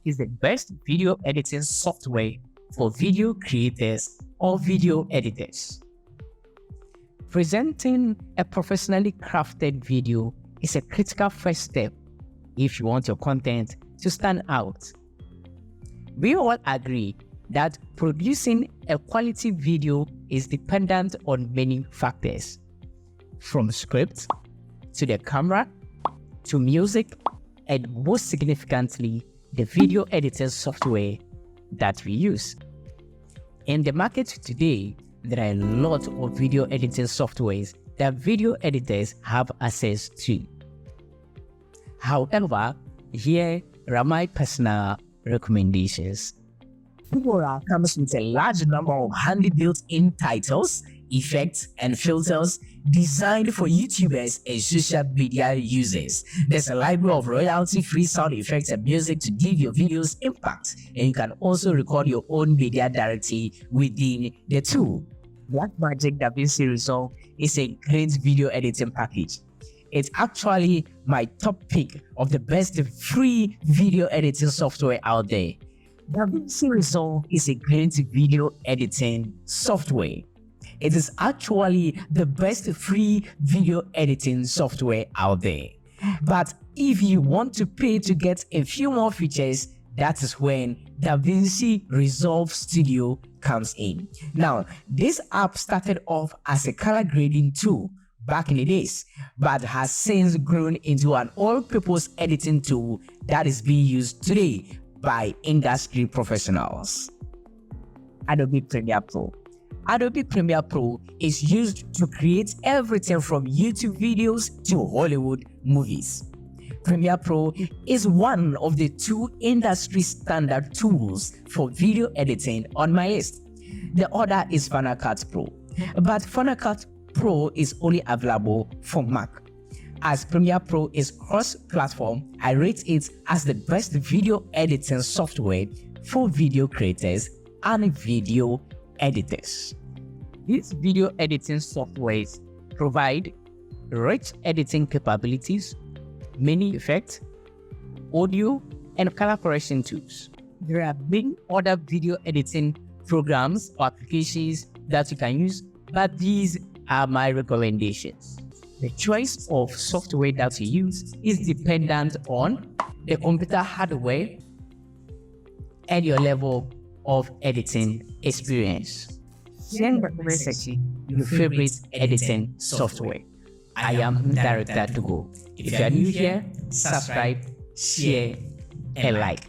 is the best video editing software for video creators or video editors. Presenting a professionally crafted video is a critical first step if you want your content to stand out. We all agree that producing a quality video is dependent on many factors, from script to the camera to music, and most significantly, the video editing software that we use. In the market today, there are a lot of video editing softwares that video editors have access to. However, here are my personal recommendations. Filmora comes with a large number of handy built-in titles, effects, and filters designed for YouTubers and social media users. There's a library of royalty-free sound effects and music to give your videos impact, and you can also record your own media directly within the tool. Blackmagic Davinci Resolve is a great video editing package. It's actually my top pick of the best free video editing software out there. Davinci Resolve is a great video editing software. It is actually the best free video editing software out there. But if you want to pay to get a few more features, that is when Davinci Resolve Studio comes in. Now, this app started off as a color grading tool back in the days, but has since grown into an all-purpose editing tool that is being used today by industry professionals. Adobe Premiere Pro. Adobe Premiere Pro is used to create everything from YouTube videos to Hollywood movies. Premiere Pro is one of the two industry standard tools for video editing on my list. The other is Final Cut Pro, but Final Cut Pro is only available for Mac. As Premiere Pro is cross-platform, I rate it as the best video editing software for video creators and video editors. These video editing softwares provide rich editing capabilities, many effects, audio, and color correction tools. There are many other video editing programs or applications that you can use, but these are my recommendations. The choice of software that you use is dependent on the computer hardware and your level of editing experience. Share in the comment section your favorite editing software. I am Director to go. If you are new here, subscribe, share, and like.